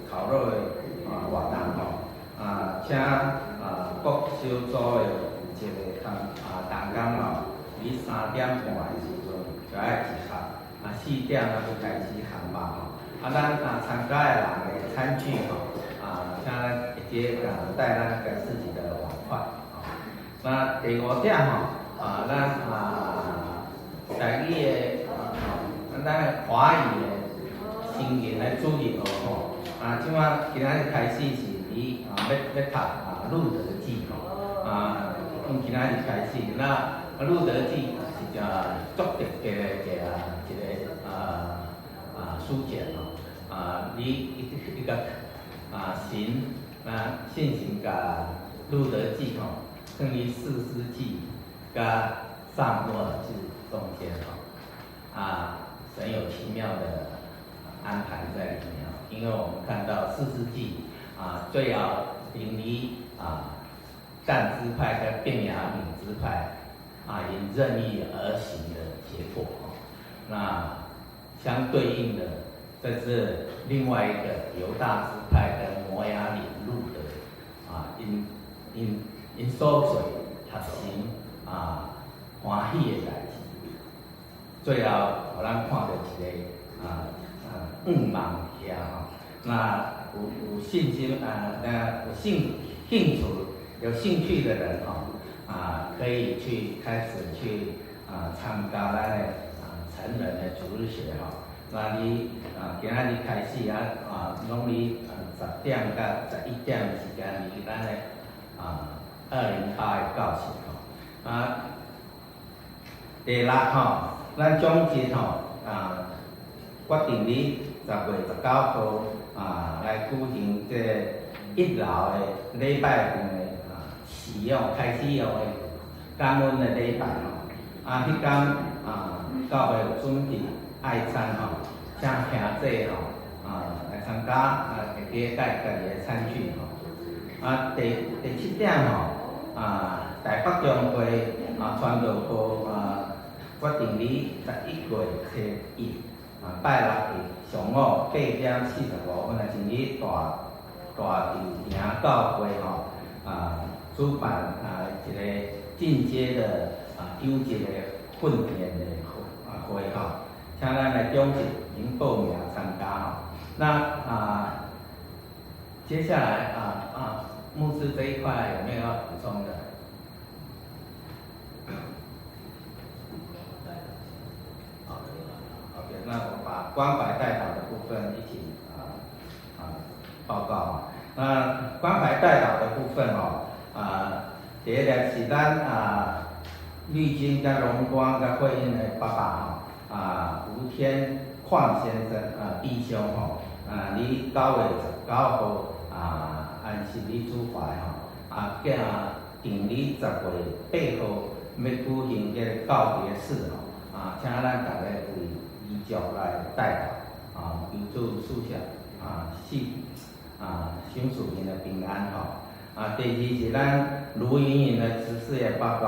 头路的活动吼，请各小组的一个同工伫3点半的时阵就爱集合，4点就开始航班吼。咱参加的人的餐具吼，请咱直接带咱自己的碗筷那第5点吼，咱台语的咱华语的新人来主日学吼，即摆今仔日开始是要读《路德记》吼，从今仔日开始，那《路德记》是足特别的一个书简吼，一个现行甲《路德记》吼，等于4世纪甲撒母耳记中间吼，神有奇妙的安排在里面因为我们看到4世纪最要临离但支派跟便雅悯支派因任意而行的结果那相对应的，这是另外一个犹大支派跟所做合成欢喜的代志，最后互咱看到一个愿望遐吼。那有信心有兴趣的人可以开始去参加咱的成人的主日学那你今仔日开始拢伫10点到11点的时间离咱的208的教室第六咱总结决定伫10月19号来举行这1楼的礼拜堂的使用开始用的感恩的礼拜迄天教会有准备爱餐请兄弟来参加会记带家己的餐具第7点台北中会传道部决定伫11月初1拜六日上午8点45分是伫大洲营教会主办一个进阶的优质的训练的会请咱来中职您报名参加那接下来牧师这一块有没有要补充的？OK， 那我把关怀代祷的部分一起报告那关怀代祷的部分第一个是咱绿金甲荣光甲慧英的爸爸吴天邝先生弟兄伫9月19号安息日主怀定伫10月8号要举行这个告别式请咱大家为遗族来代祷求主赐下新属灵的平安第二是咱卢莹莹的执事的爸爸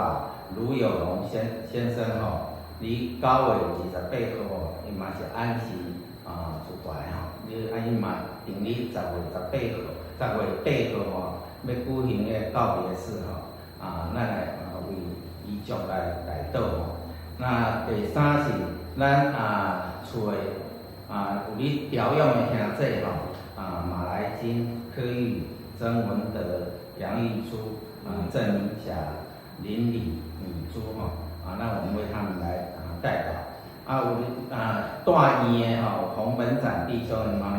卢有龙先生伫9月28号伊嘛是安息主怀伊嘛定伫10月8号要举行的告别式咱来为遗族来代祷那第三是咱厝的有咧调养的兄弟马来金、柯玉、曾文德、杨玉珠、郑明霞、林李、米珠那我们为他们来代祷有大院的洪本展弟兄的妈妈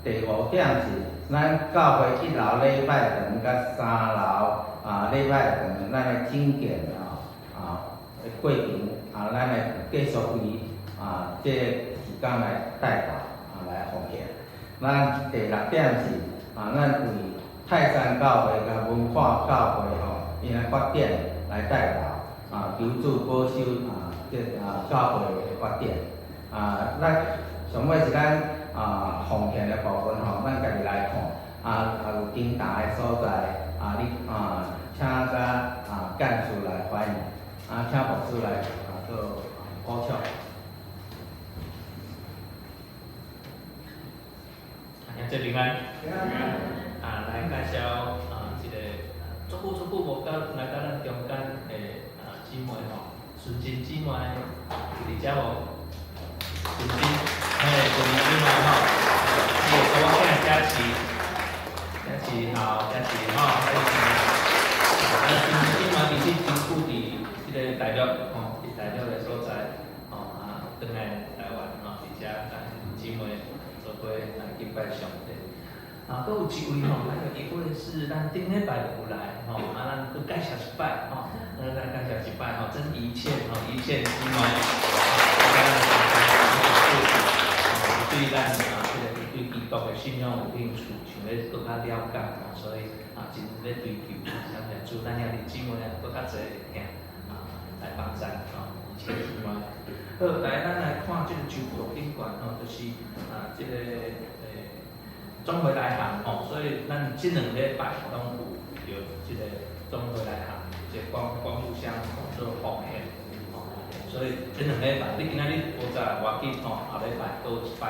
第5点是咱教会1楼礼拜堂甲3楼礼拜堂咱的经典的过程咱来继续为这时间来代祷来奉献。咱第6点是咱为泰山教会甲文化教会因的发展来代祷求主保守这教会的发展咱上尾是咱奉献的部分咱家己来看有重大的所在你请甲干事来反映请牧师来做补充。这平安，来介绍一个足久无来到咱中间的姊妹纯真姊妹，伫遮无？纯真，纯真姊妹伊会说我囝遮是遮是纯真姊妹其实真久伫即个大陆伫大陆的所在转来台湾伫遮姊妹。做伙来敬拜上帝。佫有一位咱就结果是咱顶礼拜就有来咱佫介绍一摆咱介绍一摆真一切一切姊妹，对咱对基督的信仰有兴趣，想要佫较了解所以真咧追求，感谢主，咱遐弟姊妹佫较侪听来帮助一切姊妹。好，来，咱来看这个周报顶悬就是这个总会来函所以咱这2礼拜拢有这个总会来函，这光复箱做奉献所以这2礼拜你今仔日无在我记后礼拜都有一摆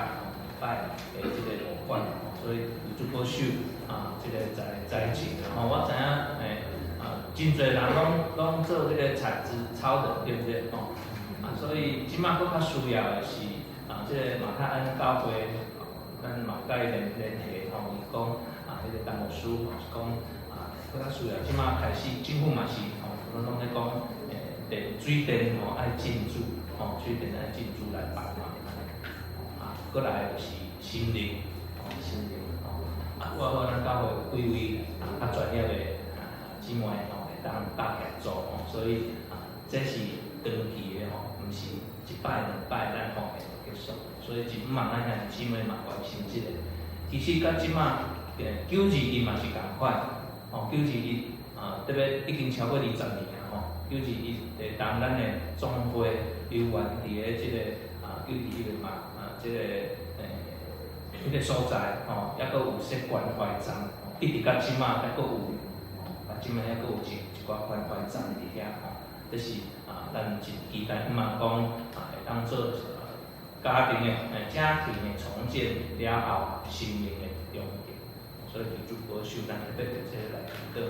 这个5款所以有足够秀这个在情我知影真侪人拢做这个产值超人，对不对所以即马佫较需要的是这个马太安教会咱嘛甲伊联系伊讲迄个陈牧师是讲佫较需要，即马开始政府嘛是拢咧讲水电爱进驻水电爱进驻来帮忙佫来就是心灵我好咱教会几位较专业的姊妹会当搭协助所以这是长期的毋是一摆两摆咱会结束，所以真毋茫咱遐姊妹嘛完成即个。其实到即马921嘛是共款921特别已经超过20年921会当咱的总会留原伫咧即个921嘛即个迄个所在抑佫有设关怀站，一直到即马抑佫有即马抑佫有一寡关怀站伫遐这是咱真期待，希望讲会当做家庭的重建了后心灵的重建，所以伫主保守咱特别伫这来祈祷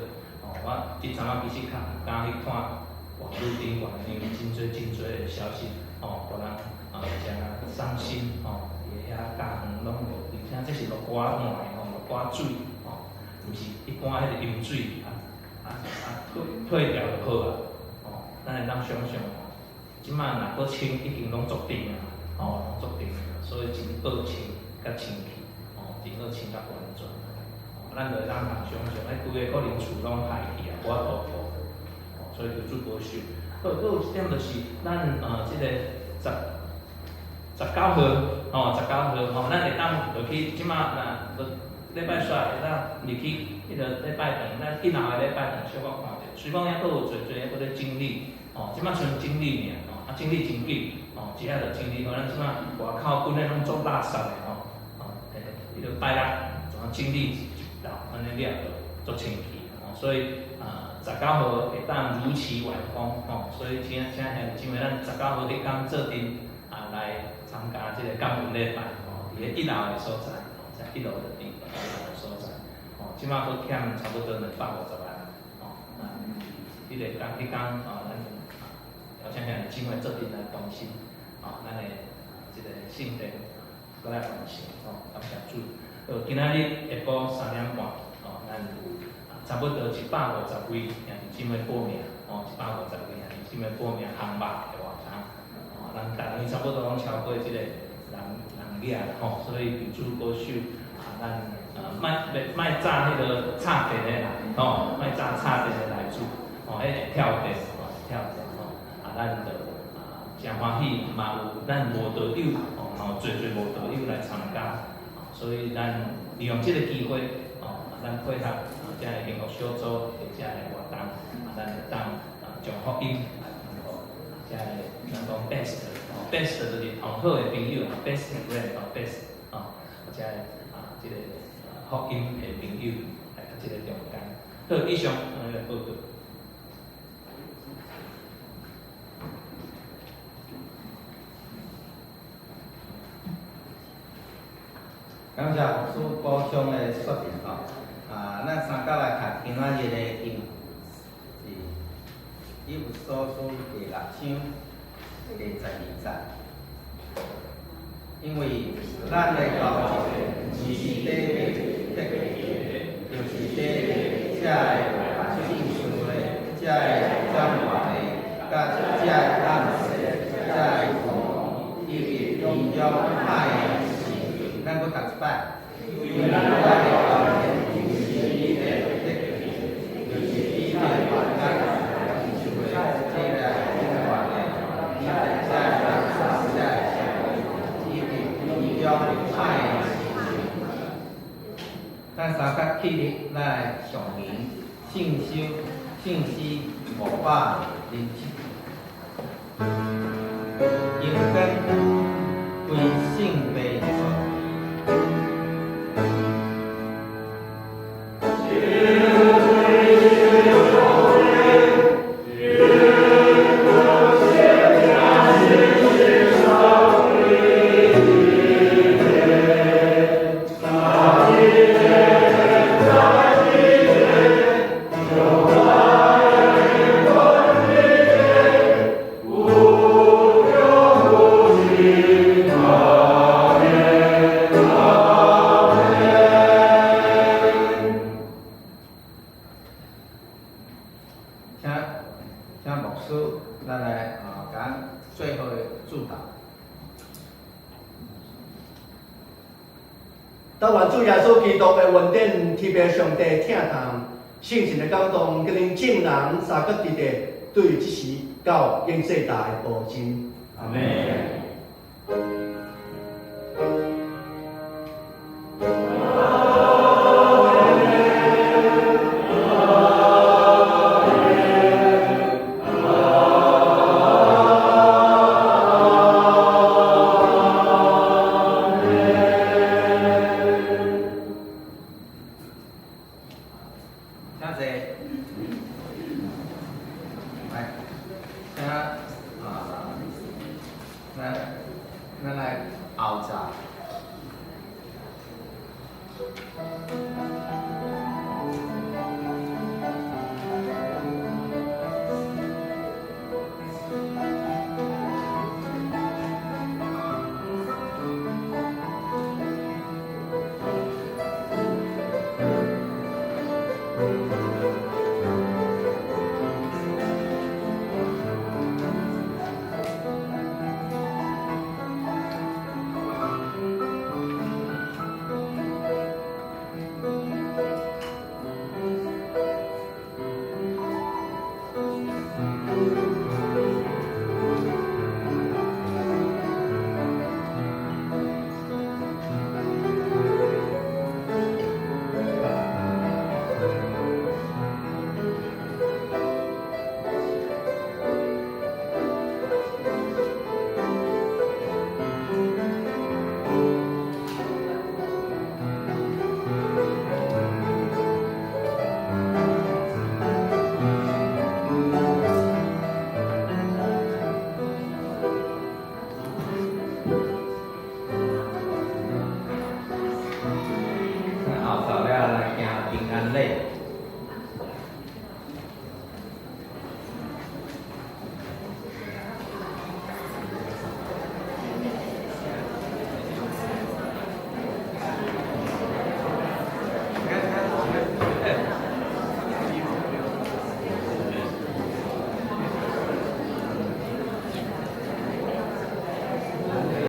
我即阵其实较有敢去看网络顶面因为真侪的消息互人诚伤心伫遐家园拢无，而且这是落寡糜落寡水毋是一般迄个饮水退掉就好咱会当想象即摆若佫清已经拢足定拢足定所以真好清甲清气真好清甲完全咱就会当想象规个可能厝拢坏去无法度过所以就主保守佫有一点就是咱即个19号咱会当落去即摆礼拜煞会当入去迄个礼拜堂，咱今后的礼拜堂小可看者，虽讲还佫有侪佫咧整理即摆剩整理尔整理真紧一下就整理咱即摆外口本来拢做垃圾的迄个拜六怎整理一道，安尼了就做清气所以19号会当如期完工所以请兄弟姊妹，咱19号迄天做阵来参加即个感恩礼拜伫咧1楼的所在，在1楼的地方所在即摆佫欠差不多250万迄个迄天咱邀请兄弟姊妹做阵来同心咱的即个圣殿佫来完成感谢主。今仔日下晡3点半咱有差不多150位兄弟姊妹报名150位兄弟姊妹报名烘肉的活动咱逐年差不多拢超过即个人所以由主保守咱卖炸迄个插电的啦卖炸插电的来主迄个跳电咱就诚欢喜嘛有咱无道友嘛有侪无道友来参加所以咱利用即个机会咱配合遮个幸福小组的遮个活动咱会当将福音遮个咱讲 best 就是上好的朋友 best friend best 遮个即个福音的朋友来到即个中间。好，以上来报告。感谢牧师补充的说明咱三角来读今仔日的经是以弗所书第6章第12节，因为咱的教会是伫咧就是伫遮个信徒的、遮个彰化的、甲遮个暗示、遮个同伊个比较歹的事，咱佫读一摆。因为咱的教会是伫咧就是伫咧信徒的、遮个彰化的、伊个遮个暗示、遮个伊个比较歹的事。咱三角起立来上明信息507，应根为性别所。督的恩典，特别上帝听从，圣神的感动，叫恁众人三个地地对这时到永世代的保证。阿妹。咱来后座。后头了来行平安礼。